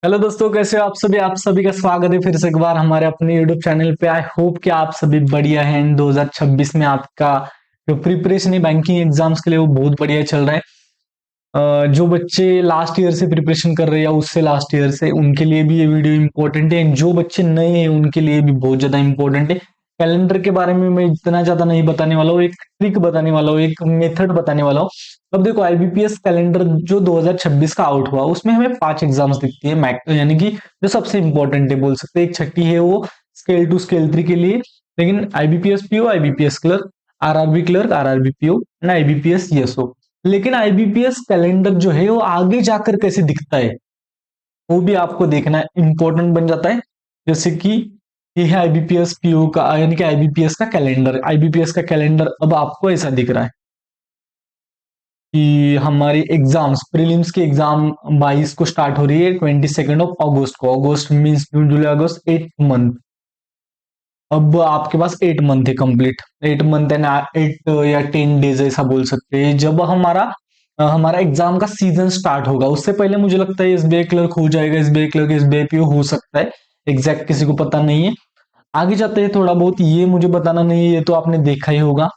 Hello दोस्तों, कैसे हो आप सभी का स्वागत है फिर से एक बार हमारे अपने यूट्यूब चैनल पे। आई होप कि आप सभी बढ़िया हैं। 2026 में आपका जो प्रिपरेशन है बैंकिंग एग्जाम्स के लिए वो बहुत बढ़िया चल रहा है। जो बच्चे लास्ट ईयर से प्रिपरेशन कर रहे हैं या उससे लास्ट ईयर से, उनके लिए भी ये वीडियो इंपॉर्टेंट है। जो बच्चे नए हैं उनके लिए भी बहुत ज्यादा इंपॉर्टेंट है। कैलेंडर के बारे में मैं इतना ज्यादा नहीं बताने वाला हूँ, एक ट्रिक बताने वाला हूँ, एक मेथड बताने वाला हूँ। अब देखो, आईबीपीएस कैलेंडर जो 2026 का आउट हुआ उसमें हमें 5 एग्जाम्स दिखती है मैक, यानी कि जो सबसे इंपॉर्टेंट है बोल सकते हैं। एक छठी है वो स्केल 2 स्केल 3 के लिए, लेकिन IBPS PO, IBPS clerk, RRB clerk, RRB PO and IBPS ESO. लेकिन आईबीपीएस कैलेंडर जो है वो आगे जाकर कैसे दिखता है वो भी आपको देखना इंपॉर्टेंट बन जाता है। जैसे कि ये है आईबीपीएस पीओ का, यानी कि आईबीपीएस का कैलेंडर। आईबीपीएस का कैलेंडर अब आपको ऐसा दिख रहा है कि हमारी एग्जाम्स, प्रीलिम्स की एग्जाम 22 को स्टार्ट हो रही है, 22 ऑफ अगस्त को। अगस्त मीन्स जून जुलाई अगस्त, 8 मंथ। अब आपके पास 8 मंथ है कंप्लीट। 8 मंथ एंड 8 या 10 डेज ऐसा बोल सकते हैं। जब हमारा एग्जाम का सीजन स्टार्ट होगा उससे पहले मुझे लगता है एसबीआई क्लर्क हो जाएगा, एसबीआई क्लर्क, एसबीआई पीओ हो सकता है। एग्जैक्ट किसी को पता नहीं है। आगे जाते हैं, थोड़ा बहुत ये मुझे बताना नहीं है, ये तो आपने देखा ही होगा।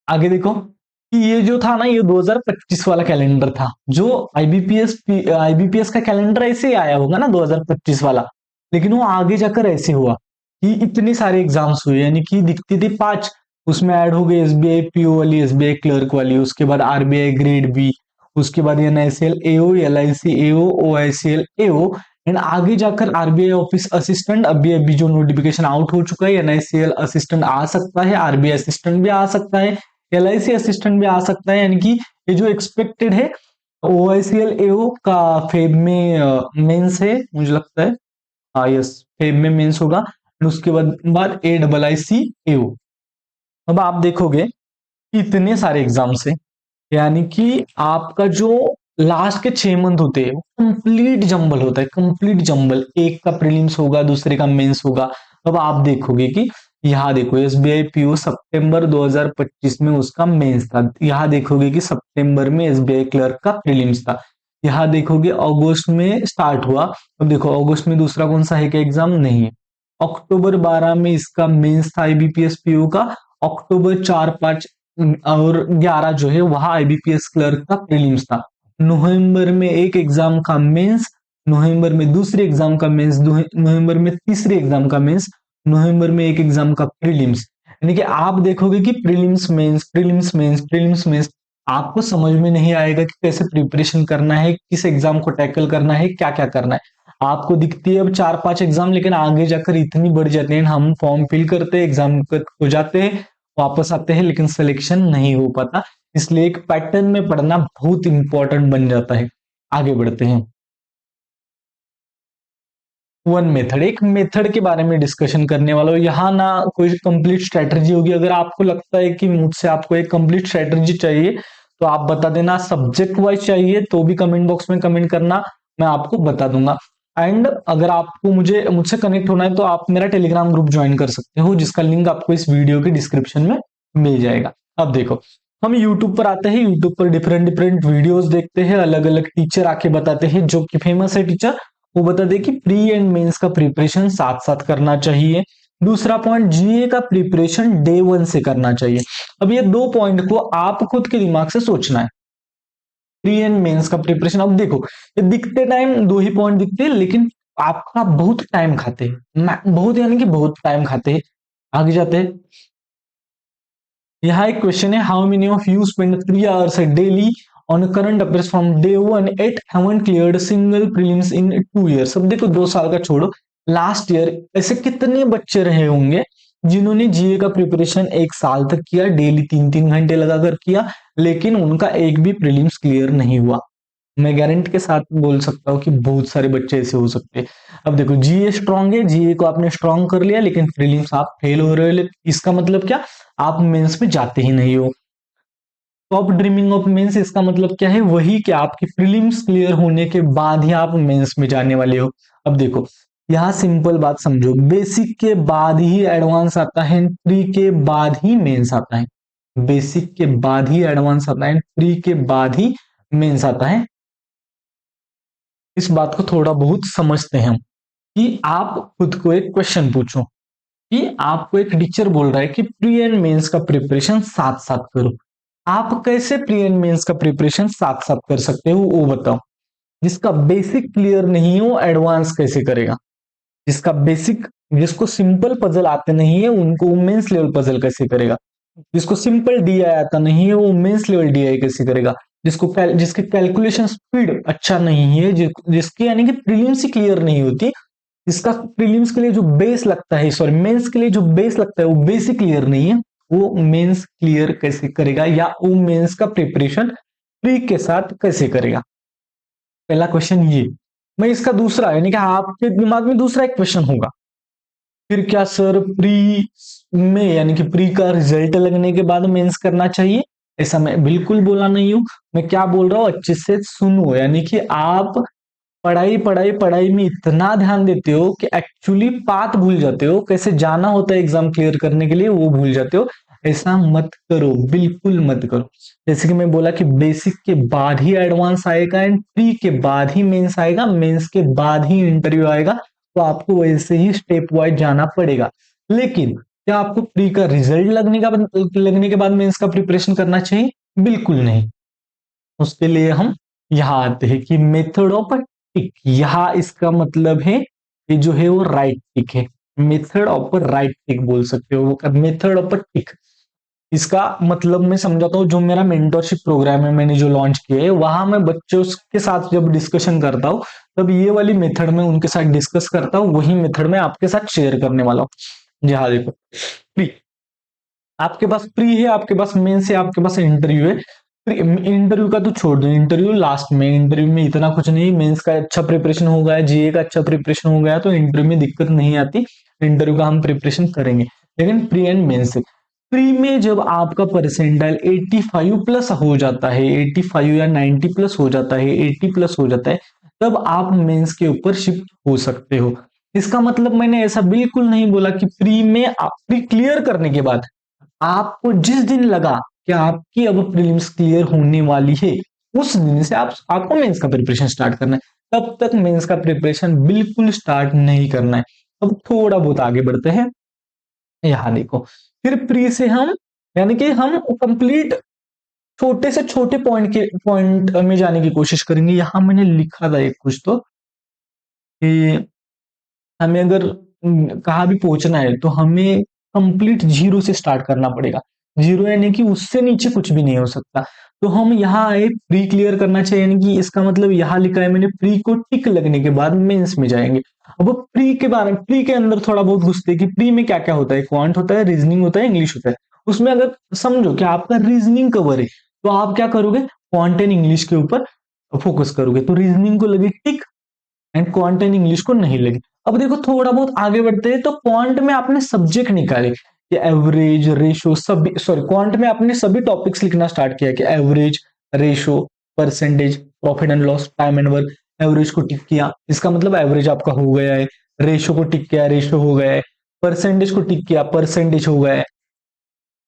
आगे देखो कि ये जो था ना, ये 2025 वाला कैलेंडर था। जो आईबीपीएस का कैलेंडर ऐसे ही आया होगा ना 2025 वाला, लेकिन वो आगे जाकर ऐसे हुआ कि इतने सारे एग्जाम्स हुए, यानी कि दिखती थी 5, उसमें ऐड हो गई एसबीआई पीओ वाली, एसबीआई क्लर्क वाली, उसके बाद आरबीआई ग्रेड बी, उसके बाद NICL AO, LIC AO, OICL AO and आगे जाकर आरबीआई ऑफिस असिस्टेंट। अभी अभी जो नोटिफिकेशन आउट हो चुका है, एनआईसीएल असिस्टेंट आ सकता है, आरबीआई असिस्टेंट भी आ सकता है, एलआईसी असिस्टेंट भी आ सकता है। यानी कि ये जो एक्सपेक्टेड है, ओआईसीएल एओ का फेब में मेंस है मुझे लगता है। हाँ यस, फेब में मेंस होगा। उसके बाद ए डबल आई सी एओ। अब आप देखोगे इतने सारे एग्जाम्स हैं, यानी कि आपका जो लास्ट के 6 मंथ होते हैं वो कंप्लीट जंबल होता है, कंप्लीट जंबल। एक का प्रीलिम्स होगा, दूसरे का मेंस होगा। अब आप देखोगे कि यहाँ देखो एसबीआई पीओ सितंबर 2025 में उसका मेंस था। यहाँ देखोगे कि सितंबर में एसबीआई क्लर्क का प्रीलिम्स था। यहाँ देखोगे अगस्त में स्टार्ट हुआ। अब देखो अगस्त में दूसरा कौन सा है, क्या एग्जाम नहीं है। अक्टूबर 12 में इसका मेंस था आईबीपीएस पीओ का। अक्टूबर 4, 5 और 11 जो है वहां आईबीपीएस क्लर्क का प्रीलिम्स था। नवंबर में एक एग्जाम का मेंस, नवंबर में दूसरे एग्जाम का मेंस, नवंबर में तीसरे एग्जाम का मेंस, नवंबर में एक एग्जाम का प्रीलिम्स। यानी कि आप देखोगे कि prelims mains, prelims mains, prelims mains. आपको समझ में नहीं आएगा कि कैसे प्रिपरेशन करना है, किस एग्जाम को टैकल करना है, क्या क्या करना है। आपको दिखती है अब 4, 5 एग्जाम, लेकिन आगे जाकर इतनी बढ़ जाते हैं। हम फॉर्म फिल करते हैं, एग्जाम हो जाते हैं, वापस आते हैं, लेकिन सिलेक्शन नहीं हो पाता। इसलिए एक पैटर्न में पढ़ना बहुत इंपॉर्टेंट बन जाता है। आगे बढ़ते हैं। वन मेथड, एक मेथड के बारे में डिस्कशन करने वाला हूँ। यहाँ ना कोई कंप्लीट स्ट्रेटजी होगी। अगर आपको लगता है कि मुझसे आपको एक कंप्लीट स्ट्रेटजी चाहिए तो आप बता देना। सब्जेक्ट वाइज चाहिए तो भी कमेंट बॉक्स में कमेंट करना, मैं आपको बता दूंगा। एंड अगर आपको मुझसे कनेक्ट होना है तो आप मेरा टेलीग्राम ग्रुप ज्वाइन कर सकते हो, जिसका लिंक आपको इस वीडियो के डिस्क्रिप्शन में मिल जाएगा। अब देखो, हम YouTube पर आते हैं, YouTube पर डिफरेंट डिफरेंट वीडियोस देखते हैं, अलग अलग टीचर आके बताते हैं। जो कि फेमस है टीचर, वो बता दे कि प्री एंड मेंस का प्रिपरेशन साथ साथ करना चाहिए। दूसरा पॉइंट, जीए का प्रिपरेशन डे 1 से करना चाहिए। अब ये दो पॉइंट को आप खुद के दिमाग से सोचना है। प्री एंड मेंस का प्रिपरेशन, अब देखो ये दिखते टाइम दो ही पॉइंट दिखते हैं, लेकिन आपका बहुत टाइम खाते हैं, बहुत यानी कि बहुत टाइम खाते हैं। आगे जाते हैं। यहाँ एक क्वेश्चन है, how many of you spend 3 hours daily on current affairs from day 1 at haven't cleared single prelims in 2 years। अब देखो 2 साल का छोड़ो, लास्ट ईयर ऐसे कितने बच्चे रहे होंगे जिन्होंने जीए का प्रिपरेशन 1 साल तक किया, डेली 3-3 घंटे लगाकर किया, लेकिन उनका एक भी प्रीलिम्स क्लियर नहीं हुआ। मैं गारंटी के साथ बोल सकता हूँ कि बहुत सारे बच्चे ऐसे हो सकते हैं। अब देखो जीए स्ट्रांग है, जीए को आपने स्ट्रांग कर लिया, लेकिन प्रीलिम्स आप फेल हो रहे हो। इसका मतलब क्या, आप मेंस में जाते ही नहीं हो। टॉप ड्रीमिंग ऑफ मेंस, इसका मतलब क्या है, वही कि आपकी प्रीलिम्स क्लियर होने के बाद ही आप मेंस में जाने वाले हो। अब देखो यहाँ सिंपल बात समझो, बेसिक के बाद ही एडवांस आता है, प्री के बाद ही मेंस आता है। बेसिक के बाद ही एडवांस आता है, प्री के बाद ही मेंस आता है। इस बात को थोड़ा बहुत समझते हैं हम कि आप खुद को एक क्वेश्चन पूछो कि आपको एक टीचर बोल रहा है कि प्री एंड मेंस का प्रिपरेशन साथ साथ करो। आप कैसे प्री एंड मेंस का प्रिपरेशन साथ साथ कर सकते हो वो बताओ। जिसका बेसिक क्लियर नहीं है वो एडवांस कैसे करेगा। जिसका बेसिक जिसको सिंपल पजल आते नहीं है उनको मेंस लेवल पजल कैसे करेगा। जिसको सिंपल डीआई आता नहीं है वो मेंस लेवल डीआई कैसे करेगा। जिसके कैलकुलेशन स्पीड अच्छा नहीं है, जिसकी यानी कि प्रीलिम्स ही क्लियर नहीं होती, जिसका प्रीलिम्स के लिए जो बेस लगता है, सॉरी मेंस के लिए जो बेस लगता है वो बेस ही क्लियर नहीं है, वो मेंस क्लियर कैसे करेगा या वो मेंस का प्रिपरेशन प्री के साथ कैसे करेगा। पहला क्वेश्चन ये। मैं इसका दूसरा यानी कि आपके दिमाग में दूसरा एक क्वेश्चन होगा, फिर क्या सर प्री में यानी कि प्री का रिजल्ट लगने के बाद मेंस करना चाहिए। ऐसा मैं बिल्कुल बोला नहीं हूं। मैं क्या बोल रहा हूं अच्छे से सुनो, यानी कि आप पढ़ाई पढ़ाई पढ़ाई में इतना ध्यान देते हो कि एक्चुअली पाथ भूल जाते हो, कैसे जाना होता है एग्जाम क्लियर करने के लिए वो भूल जाते हो। ऐसा मत करो, बिल्कुल मत करो। जैसे कि मैं बोला कि बेसिक के बाद ही एडवांस आएगा एंड प्री के बाद ही मेंस आएगा, मेंस के बाद ही इंटरव्यू आएगा, तो आपको वैसे ही स्टेप वाइज जाना पड़ेगा। लेकिन क्या आपको प्री का रिजल्ट लगने के बाद मेंस का प्रिपरेशन करना चाहिए? बिल्कुल नहीं। उसके लिए हम यहाँ आते हैं कि मेथड ऑफ टिक। यहाँ इसका मतलब है ये जो है वो राइट टिक है। मेथड ऑफ राइट टिक बोल सकते हो, मेथड ऑफ टिक। इसका मतलब मैं समझाता हूँ। जो मेरा मेंटरशिप प्रोग्राम है मैंने जो लॉन्च किया है वहां मैं बच्चों के साथ जब डिस्कशन करता हूँ तब ये वाली मेथड में उनके साथ डिस्कस करता हूँ, वही मेथड में आपके साथ शेयर करने वाला हूँ। जी हाँ, देखो प्री, आपके पास प्री है, आपके पास मेंस है, आपके पास इंटरव्यू है। इंटरव्यू का तो छोड़ दो, इंटरव्यू लास्ट में, इंटरव्यू में इतना कुछ नहीं। मेंस का अच्छा प्रिपरेशन हो गया, जीए का अच्छा प्रिपरेशन हो गया तो इंटरव्यू में दिक्कत नहीं आती। इंटरव्यू का हम प्रिपरेशन करेंगे। लेकिन प्री एंड मेंस है। प्री में जब आपका परसेंटाइल 85 प्लस हो जाता है, 85 या 90 प्लस हो जाता है, 80 प्लस हो जाता है, तब आप मेंस के ऊपर शिफ्ट हो सकते हो। इसका मतलब मैंने ऐसा बिल्कुल नहीं बोला कि प्री में आप प्री क्लियर करने के बाद आपको जिस दिन लगा कि आपकी अब प्रीलिम्स क्लियर होने वाली है उस दिन से आपको मेंस का प्रिपरेशन स्टार्ट करना है। तब तक मेंस का प्रिपरेशन बिल्कुल स्टार्ट नहीं करना है। अब थोड़ा बहुत आगे बढ़ते हैं। यहाँ देखो, फिर प्री से हम यानी कि हम कंप्लीट छोटे से छोटे पॉइंट में जाने की कोशिश करेंगे। यहाँ मैंने लिखा था एक कुछ तो कि हमें अगर कहाँ भी पहुंचना है तो हमें कंप्लीट जीरो से स्टार्ट करना पड़ेगा। जीरो यानी कि उससे नीचे कुछ भी नहीं हो सकता। तो हम यहाँ आए प्री क्लियर करना चाहिए, यानी कि इसका मतलब यहाँ लिखा है मैंने प्री को टिक लगने के बाद मेंस में जाएंगे। अब प्री के बारे में, प्री के अंदर थोड़ा बहुत घुसते कि प्री में क्या क्या होता है। क्वांट होता है, रीजनिंग होता है, इंग्लिश होता है। उसमें अगर समझो कि आपका रीजनिंग कवर है तो आप क्या करोगे, क्वांट एंड इंग्लिश के ऊपर फोकस करोगे, तो रीजनिंग को लगे tick and quant and English को नहीं लगी। अब देखो थोड़ा बहुत आगे बढ़ते हैं तो क्वांट में आपने सब्जेक्ट निकाले कि एवरेज, रेशो, सभी, सॉरी क्वांट में आपने सभी टॉपिक्स लिखना स्टार्ट किया कि average, ratio, percentage, profit and loss, time and work. Average को टिक किया, इसका मतलब एवरेज आपका हो गया है। रेशो को टिक किया, रेशो हो गया है। परसेंटेज को टिक किया, परसेंटेज हो गया है।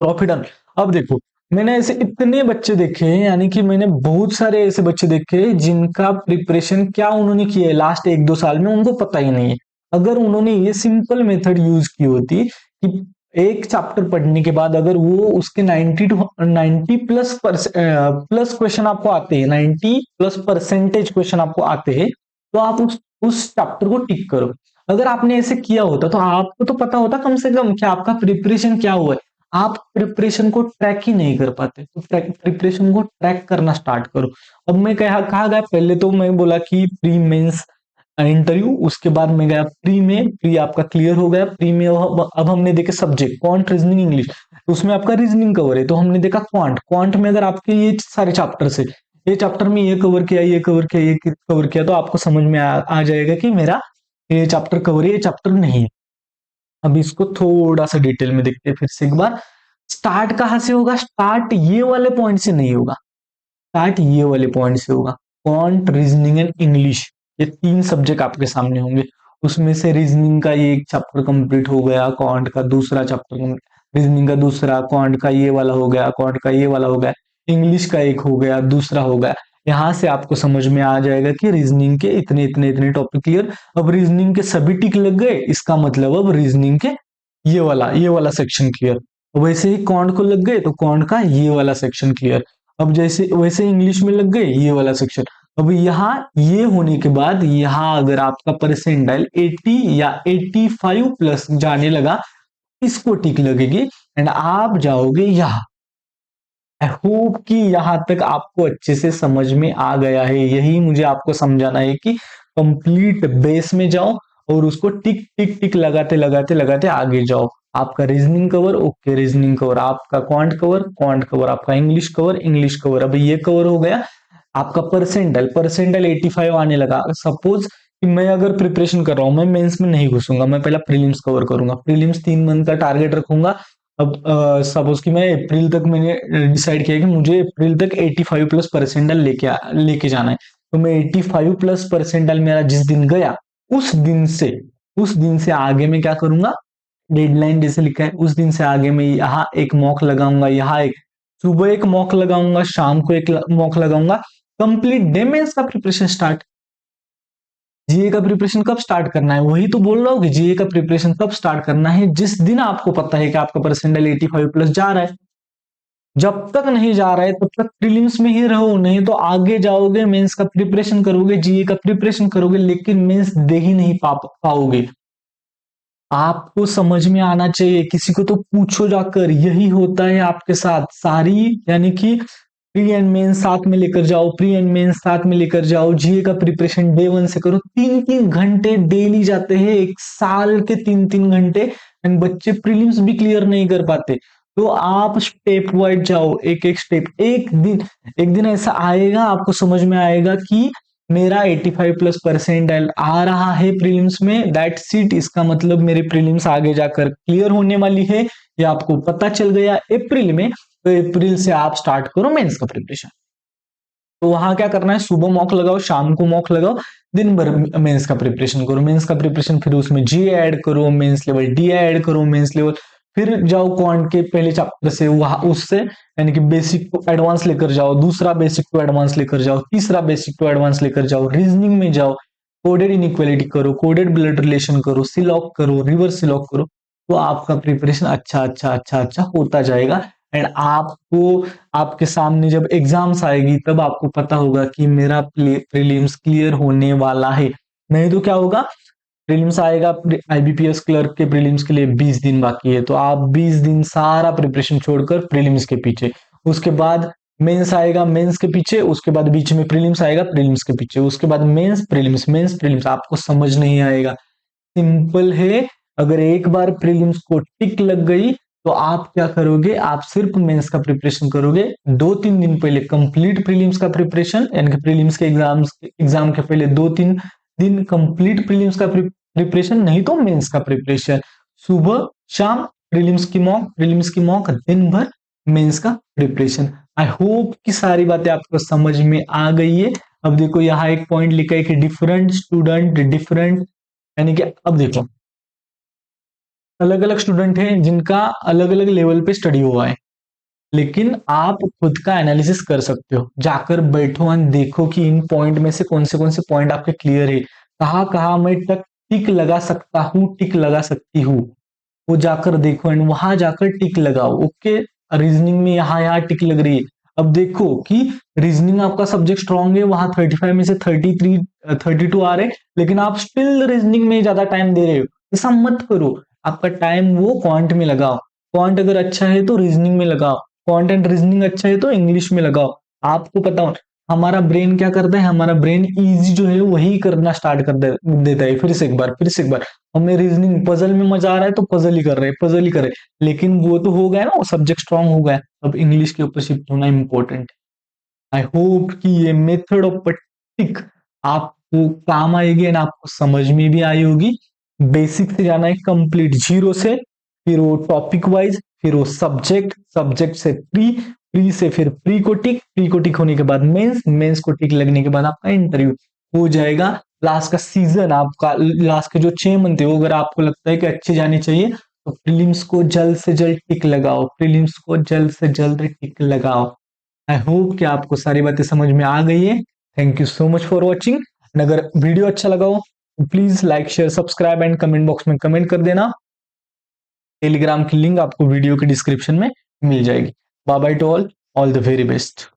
प्रॉफिट एंड, अब देखो मैंने ऐसे इतने बच्चे देखे हैं, यानी कि मैंने बहुत सारे ऐसे बच्चे देखे हैं जिनका प्रिपरेशन क्या उन्होंने किया है लास्ट 1-2 साल में उनको पता ही नहीं है। अगर उन्होंने ये सिंपल मेथड यूज की होती कि एक चैप्टर पढ़ने के बाद अगर वो उसके 90 प्लस प्लस क्वेश्चन आपको आते हैं, 90 प्लस परसेंटेज क्वेश्चन आपको आते हैं, तो आप उस चैप्टर को टिक करो। अगर आपने ऐसे किया होता तो आपको तो पता होता कम से कम कि आपका प्रिपरेशन क्या हुआ है। आप प्रिपरेशन को ट्रैक ही नहीं कर पाते, तो प्रिपरेशन को ट्रैक करना स्टार्ट करो। अब मैं कहा गया, पहले तो मैं बोला कि प्री मेंस इंटरव्यू, उसके बाद में गया प्री में, प्री आपका क्लियर हो गया। प्री में अब हमने देखे सब्जेक्ट क्वांट, रीजनिंग, इंग्लिश, तो उसमें आपका रीजनिंग कवर है तो हमने देखा क्वांट। क्वांट में अगर आपके ये सारे चैप्टर से ये चैप्टर में ये कवर किया, ये कवर किया, ये कवर किया, तो आपको समझ में आ जाएगा कि मेरा ये चैप्टर कवर है, ये चैप्टर नहीं है। अब इसको थोड़ा सा डिटेल में देखते हैं फिर से एक बार। स्टार्ट कहां से होगा? स्टार्ट ये वाले पॉइंट से नहीं होगा, स्टार्ट ये वाले पॉइंट से होगा। क्वांट, रीजनिंग एंड इंग्लिश, ये 3 सब्जेक्ट आपके सामने होंगे। उसमें से रीजनिंग का ये एक चैप्टर कंप्लीट हो गया, क्वांट का दूसरा चैप्टर, रीजनिंग का दूसरा, क्वांट का ये वाला हो गया, क्वांट का ये वाला हो गया, इंग्लिश का एक हो गया, दूसरा हो गया। यहाँ से आपको समझ में आ जाएगा कि रीजनिंग के इतने इतने इतने टॉपिक क्लियर। अब रीजनिंग के सभी टिक लग गए, इसका मतलब अब रीजनिंग के ये वाला सेक्शन क्लियर। वैसे ही कॉन्ट को लग गए तो कॉन्ट का ये वाला सेक्शन क्लियर। अब जैसे वैसे इंग्लिश में लग गए ये वाला सेक्शन। अब यहाँ ये होने के बाद यहाँ अगर आपका परसेंटाइल 80 या 85 प्लस जाने लगा, इसको टिक लगेगी एंड आप जाओगे यहाँ। आई होप कि यहां तक आपको अच्छे से समझ में आ गया है। यही मुझे आपको समझाना है कि कंप्लीट बेस में जाओ और उसको टिक टिक टिक लगाते लगाते लगाते आगे जाओ। आपका reasoning cover, okay reasoning cover, आपका क्वांट कवर, आपका इंग्लिश कवर, अभी ये कवर हो गया। आपका परसेंटाइल 85 आने लगा। सपोज कि मैं अगर प्रिपरेशन कर रहा हूं, मैं मेंस में नहीं घुसूंगा, मैं पहला प्रीलिम्स कवर करूंगा। प्रीलिम्स 3 मंथ का टारगेट रखूंगा। अब सपोज कि मैं अप्रैल तक मैंने डिसाइड किया कि मुझे अप्रैल तक 85 प्लस परसेंटाइल लेके जाना है। तो मैं 85 प्लस परसेंटाइल मेरा जिस दिन गया, उस दिन से आगे मैं क्या करूंगा, डेडलाइन जैसे लिखा है, उस दिन से आगे मैं यहाँ एक मॉक लगाऊंगा, यहाँ एक सुबह एक मॉक लगाऊंगा, शाम को एक मॉक लगाऊंगा। कंप्लीट डे मेंस का प्रिपरेशन स्टार्ट। जीए का प्रिपरेशन कब स्टार्ट करना है, वही तो बोल रहा हूँ कि जीए का प्रिपरेशन कब स्टार्ट करना है, जिस दिन आपको पता है कि आपका परसेंटाइल 85 प्लस जा रहा है। जब तक नहीं जा रहा है तब तक प्रीलिम्स में ही रहो, नहीं तो आगे जाओगे, मेंस का प्रिपरेशन करोगे, जीए का प्रिपरेशन करोगे, लेकिन मेंस दे ही नहीं पाओगे। आपको समझ में आना चाहिए, किसी को तो पूछो जाकर। यही होता है आपके साथ सारी, यानी कि प्री एंड मेंस साथ में लेकर जाओ, प्री एंड मेंस साथ में लेकर जाओ, जीए का प्रिपरेशन डे 1 से करो। 3-3 घंटे डेली जाते हैं, 1 साल के 3-3 घंटे, एंड बच्चे प्रीलिम्स भी क्लियर नहीं कर पाते। तो आप स्टेप वाइज जाओ, एक एक स्टेप। एक दिन ऐसा आएगा, आपको समझ में आएगा कि मेरा 85 प्लस परसेंटाइल आ रहा है प्रीलिम्स में, दैट सीट, इसका मतलब मेरी प्रीलिम्स आगे जाकर क्लियर होने वाली है। ये आपको पता चल गया अप्रैल में, तो अप्रैल से आप स्टार्ट करो मेंस का प्रिपरेशन। तो वहां क्या करना है, सुबह मॉक लगाओ, शाम को मॉक लगाओ, दिन भर मेंस का प्रिपरेशन करो। मेंस का प्रिपरेशन फिर उसमें जी ऐड करो, मेंस लेवल डी ऐड करो, मेंस लेवल, फिर जाओ क्वांट के पहले चैप्टर से, वहां उससे यानी कि बेसिक टू एडवांस लेकर जाओ, दूसरा बेसिक टू एडवांस लेकर जाओ, तीसरा बेसिक टू एडवांस लेकर जाओ, रीजनिंग में जाओ, कोडेड इनइक्वालिटी करो, कोडेड ब्लड रिलेशन करो, सिलॉक करो, रिवर्स सिलॉक करो। तो आपका प्रिपरेशन अच्छा अच्छा अच्छा अच्छा होता जाएगा। एंड आपको, आपके सामने जब एग्जाम्स आएगी तब आपको पता होगा कि मेरा प्रीलिम्स क्लियर होने वाला है। नहीं तो क्या होगा, प्रीलिम्स आएगा, आईबीपीएस क्लर्क के प्रीलिम्स के लिए 20 दिन बाकी है, तो आप 20 दिन सारा प्रिपरेशन छोड़कर प्रीलिम्स के पीछे। उसके बाद मेंस आएगा, मेंस के पीछे, उसके बाद बीच में प्रीलिम्स आएगा, प्रीलिम्स के पीछे, उसके बाद मेंस प्रीलिम्स, मेंस प्रीलिम्स। आपको समझ नहीं आएगा, सिंपल है। अगर एक बार प्रीलिम्स को टिक लग गई तो आप क्या करोगे, आप सिर्फ मेंस का प्रिपरेशन करोगे। 2-3 दिन पहले कंप्लीट प्रीलिम्स का प्रिपरेशन, यानी कि प्रीलिम्स के एग्जाम के पहले 2-3 दिन कंप्लीट प्रीलिम्स का प्रिपरेशन, नहीं तो मेंस का प्रिपरेशन। सुबह शाम प्रीलिम्स की मॉक, दिन भर मेंस का प्रिपरेशन। आई होप कि सारी बातें आपको समझ में आ गई है। अब देखो यहाँ एक पॉइंट लिखा है कि डिफरेंट स्टूडेंट डिफरेंट, यानी कि अब देखो अलग अलग स्टूडेंट हैं जिनका अलग अलग लेवल पे स्टडी हुआ है, लेकिन आप खुद का एनालिसिस कर सकते हो। जाकर बैठो और देखो कि इन पॉइंट में से कौन से पॉइंट आपके क्लियर है, कहाँ कहाँ मैं तक टिक लगा सकता हूँ, टिक लगा सकती हूँ, वो जाकर देखो एंड वहां जाकर टिक लगाओ। ओके, रीजनिंग में यहाँ यहाँ टिक लग रही है। अब देखो कि रीजनिंग आपका सब्जेक्ट स्ट्रांग है, वहां 35 में से 33 32 आ रहे, लेकिन आप स्टिल रीजनिंग में ज्यादा टाइम दे रहे हो। ऐसा मत करो, आपका टाइम वो क्वांट में लगाओ। क्वांट अगर अच्छा है तो रीजनिंग में लगाओ, क्वांट एंड रीजनिंग अच्छा है तो इंग्लिश में लगाओ। आपको पता हो हमारा ब्रेन क्या करता है, हमारा ब्रेन इजी जो है वही करना स्टार्ट कर देता है, फिर से एक बार। हमें रीजनिंग पजल में मजा आ रहा है तो पजल ही कर रहे हैं, पजल ही कर रहे हैं, लेकिन वो तो हो गया ना, वो सब्जेक्ट स्ट्रांग हो गया। अब इंग्लिश के ऊपर शिफ्ट होना इंपॉर्टेंट है। आई होप कि ये मेथड ऑफ टिक आपको काम आएगी एंड आपको समझ में भी आई होगी। बेसिक से जाना है कंप्लीट जीरो से, फिर वो टॉपिक वाइज, फिर वो सब्जेक्ट, सब्जेक्ट से प्री, प्री से फिर प्री को टिक होने के बाद मेंस, मेंस को टिक लगने के बाद आपका इंटरव्यू हो जाएगा। लास्ट का सीजन आपका, लास्ट के जो 6 मंथ है वो अगर आपको लगता है कि अच्छे जाने चाहिए तो प्रीलिम्स को जल्द से जल्द टिक लगाओ, प्रीलिम्स को जल्द से जल्द टिक लगाओ। आई होप कि आपको सारी बातें समझ में आ गई है। Thank you so much for watching. अगर वीडियो अच्छा लगा हो please like share subscribe and comment box में कमेंट कर देना। टेलीग्राम की लिंक आपको वीडियो के डिस्क्रिप्शन में मिल जाएगी। Bye bye to all the very best.